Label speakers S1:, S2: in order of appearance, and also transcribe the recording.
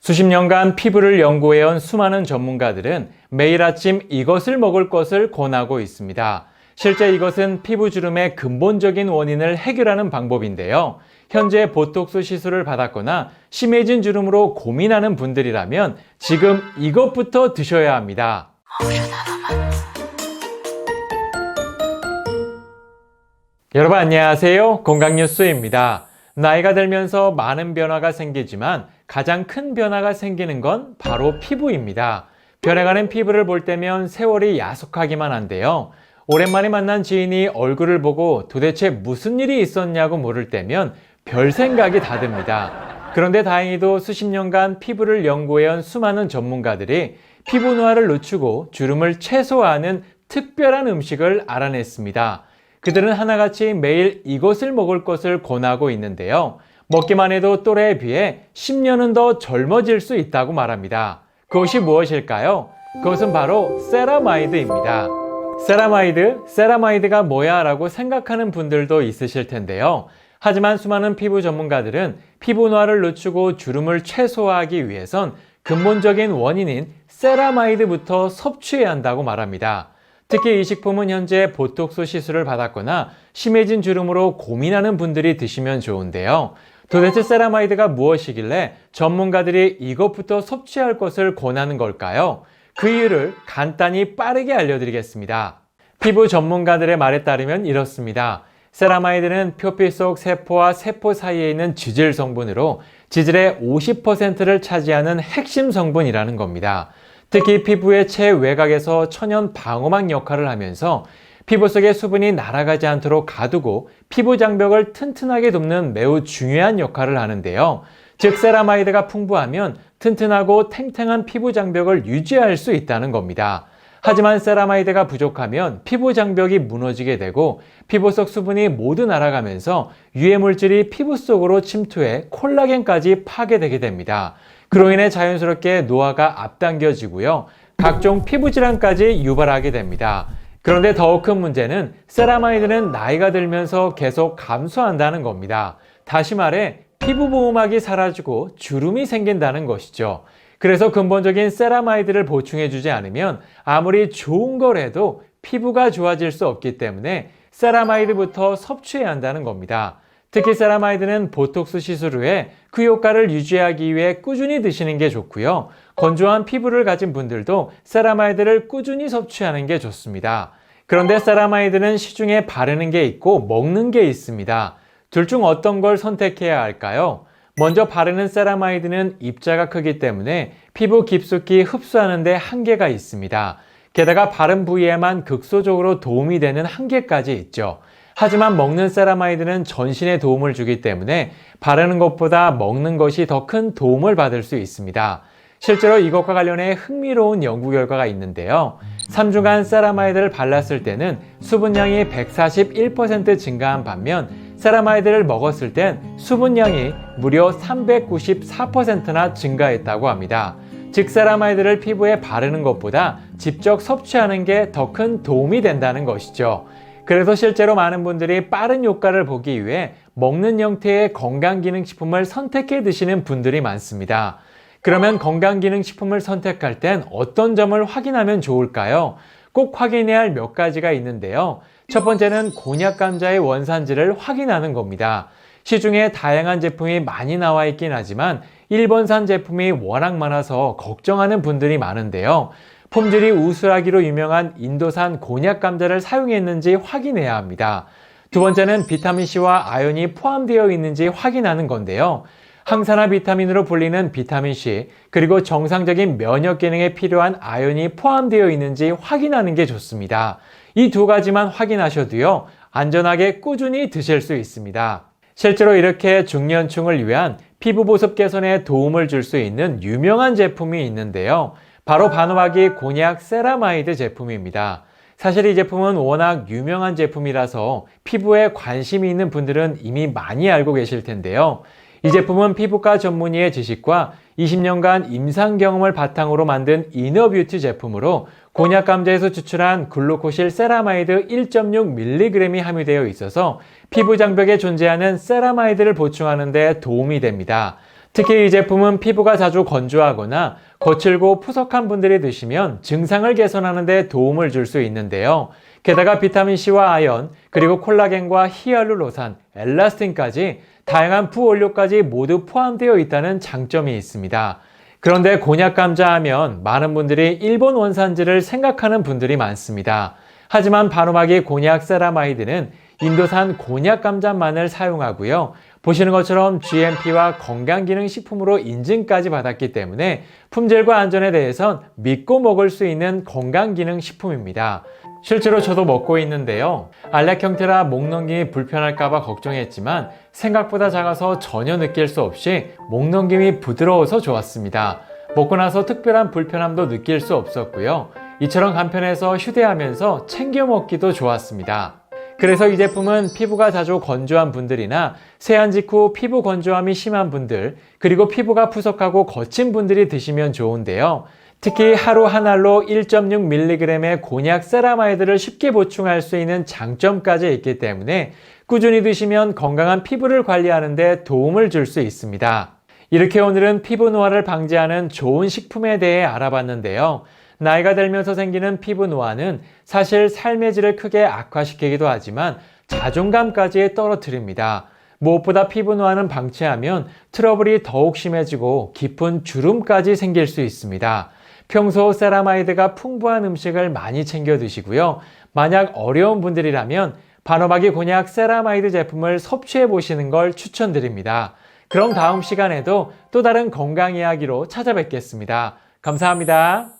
S1: 수십 년간 피부를 연구해온 수많은 전문가들은 매일 아침 이것을 먹을 것을 권하고 있습니다. 실제 이것은 피부 주름의 근본적인 원인을 해결하는 방법인데요. 현재 보톡스 시술을 받았거나 심해진 주름으로 고민하는 분들이라면 지금 이것부터 드셔야 합니다. 여러분 안녕하세요. 건강뉴스입니다. 나이가 들면서 많은 변화가 생기지만 가장 큰 변화가 생기는 건 바로 피부입니다. 변해가는 피부를 볼 때면 세월이 야속하기만 한데요. 오랜만에 만난 지인이 얼굴을 보고 도대체 무슨 일이 있었냐고 물을 때면 별 생각이 다 듭니다. 그런데 다행히도 수십 년간 피부를 연구해온 수많은 전문가들이 피부 노화를 늦추고 주름을 최소화하는 특별한 음식을 알아냈습니다. 그들은 하나같이 매일 이것을 먹을 것을 권하고 있는데요. 먹기만 해도 또래에 비해 10년은 더 젊어질 수 있다고 말합니다. 그것이 무엇일까요? 그것은 바로 세라마이드입니다. 세라마이드가 뭐야? 라고 생각하는 분들도 있으실 텐데요. 하지만 수많은 피부 전문가들은 피부 노화를 늦추고 주름을 최소화하기 위해선 근본적인 원인인 세라마이드부터 섭취해야 한다고 말합니다. 특히 이 식품은 현재 보톡스 시술을 받았거나 심해진 주름으로 고민하는 분들이 드시면 좋은데요. 도대체 세라마이드가 무엇이길래 전문가들이 이것부터 섭취할 것을 권하는 걸까요? 그 이유를 간단히 빠르게 알려드리겠습니다. 피부 전문가들의 말에 따르면 이렇습니다. 세라마이드는 표피 속 세포와 세포 사이에 있는 지질 성분으로 지질의 50%를 차지하는 핵심 성분이라는 겁니다. 특히 피부의 최외곽에서 천연 방어막 역할을 하면서 피부 속의 수분이 날아가지 않도록 가두고 피부 장벽을 튼튼하게 돕는 매우 중요한 역할을 하는데요. 즉 세라마이드가 풍부하면 튼튼하고 탱탱한 피부 장벽을 유지할 수 있다는 겁니다. 하지만 세라마이드가 부족하면 피부 장벽이 무너지게 되고 피부 속 수분이 모두 날아가면서 유해 물질이 피부 속으로 침투해 콜라겐까지 파괴되게 됩니다. 그로 인해 자연스럽게 노화가 앞당겨지고요. 각종 피부 질환까지 유발하게 됩니다. 그런데 더욱 큰 문제는 세라마이드는 나이가 들면서 계속 감소한다는 겁니다. 다시 말해 피부 보호막이 사라지고 주름이 생긴다는 것이죠. 그래서 근본적인 세라마이드를 보충해주지 않으면 아무리 좋은 걸 해도 피부가 좋아질 수 없기 때문에 세라마이드부터 섭취해야 한다는 겁니다. 특히 세라마이드는 보톡스 시술 후에 그 효과를 유지하기 위해 꾸준히 드시는 게 좋고요. 건조한 피부를 가진 분들도 세라마이드를 꾸준히 섭취하는 게 좋습니다. 그런데 세라마이드는 시중에 바르는 게 있고 먹는 게 있습니다. 둘 중 어떤 걸 선택해야 할까요? 먼저 바르는 세라마이드는 입자가 크기 때문에 피부 깊숙이 흡수하는 데 한계가 있습니다. 게다가 바른 부위에만 극소적으로 도움이 되는 한계까지 있죠. 하지만 먹는 세라마이드는 전신에 도움을 주기 때문에 바르는 것보다 먹는 것이 더 큰 도움을 받을 수 있습니다. 실제로 이것과 관련해 흥미로운 연구 결과가 있는데요. 3주간 세라마이드를 발랐을 때는 수분량이 141% 증가한 반면 세라마이드를 먹었을 땐 수분량이 무려 394%나 증가했다고 합니다. 즉 세라마이드를 피부에 바르는 것보다 직접 섭취하는 게 더 큰 도움이 된다는 것이죠. 그래서 실제로 많은 분들이 빠른 효과를 보기 위해 먹는 형태의 건강기능식품을 선택해 드시는 분들이 많습니다. 그러면 건강기능식품을 선택할 땐 어떤 점을 확인하면 좋을까요? 꼭 확인해야 할 몇 가지가 있는데요. 첫 번째는 곤약감자의 원산지를 확인하는 겁니다. 시중에 다양한 제품이 많이 나와 있긴 하지만 일본산 제품이 워낙 많아서 걱정하는 분들이 많은데요. 품질이 우수하기로 유명한 인도산 곤약 감자를 사용했는지 확인해야 합니다. 두 번째는 비타민C와 아연이 포함되어 있는지 확인하는 건데요. 항산화 비타민으로 불리는 비타민C, 그리고 정상적인 면역 기능에 필요한 아연이 포함되어 있는지 확인하는 게 좋습니다. 이 두 가지만 확인하셔도요, 안전하게 꾸준히 드실 수 있습니다. 실제로 이렇게 중년층을 위한 피부 보습 개선에 도움을 줄 수 있는 유명한 제품이 있는데요. 바로 바노바기 곤약 세라마이드 제품입니다. 사실 이 제품은 워낙 유명한 제품이라서 피부에 관심이 있는 분들은 이미 많이 알고 계실 텐데요. 이 제품은 피부과 전문의의 지식과 20년간 임상 경험을 바탕으로 만든 이너뷰티 제품으로 곤약 감자에서 추출한 글루코실 세라마이드 1.6mg이 함유되어 있어서 피부 장벽에 존재하는 세라마이드를 보충하는 데 도움이 됩니다. 특히 이 제품은 피부가 자주 건조하거나 거칠고 푸석한 분들이 드시면 증상을 개선하는 데 도움을 줄 수 있는데요. 게다가 비타민C와 아연, 그리고 콜라겐과 히알루로산, 엘라스틴까지 다양한 부원료까지 모두 포함되어 있다는 장점이 있습니다. 그런데 곤약 감자 하면 많은 분들이 일본 원산지를 생각하는 분들이 많습니다. 하지만 바로막이 곤약 세라마이드는 인도산 곤약 감자만을 사용하고요. 보시는 것처럼 GMP와 건강기능식품으로 인증까지 받았기 때문에 품질과 안전에 대해선 믿고 먹을 수 있는 건강기능식품입니다. 실제로 저도 먹고 있는데요. 알약 형태라 목 넘김이 불편할까봐 걱정했지만 생각보다 작아서 전혀 느낄 수 없이 목 넘김이 부드러워서 좋았습니다. 먹고 나서 특별한 불편함도 느낄 수 없었고요. 이처럼 간편해서 휴대하면서 챙겨 먹기도 좋았습니다. 그래서 이 제품은 피부가 자주 건조한 분들이나 세안 직후 피부 건조함이 심한 분들, 그리고 피부가 푸석하고 거친 분들이 드시면 좋은데요. 특히 하루 한 알로 1.6mg의 곤약 세라마이드를 쉽게 보충할 수 있는 장점까지 있기 때문에 꾸준히 드시면 건강한 피부를 관리하는 데 도움을 줄 수 있습니다. 이렇게 오늘은 피부 노화를 방지하는 좋은 식품에 대해 알아봤는데요. 나이가 들면서 생기는 피부 노화는 사실 삶의 질을 크게 악화시키기도 하지만 자존감까지 떨어뜨립니다. 무엇보다 피부 노화는 방치하면 트러블이 더욱 심해지고 깊은 주름까지 생길 수 있습니다. 평소 세라마이드가 풍부한 음식을 많이 챙겨 드시고요. 만약 어려운 분들이라면 바로막이 곤약 세라마이드 제품을 섭취해 보시는 걸 추천드립니다. 그럼 다음 시간에도 또 다른 건강 이야기로 찾아뵙겠습니다. 감사합니다.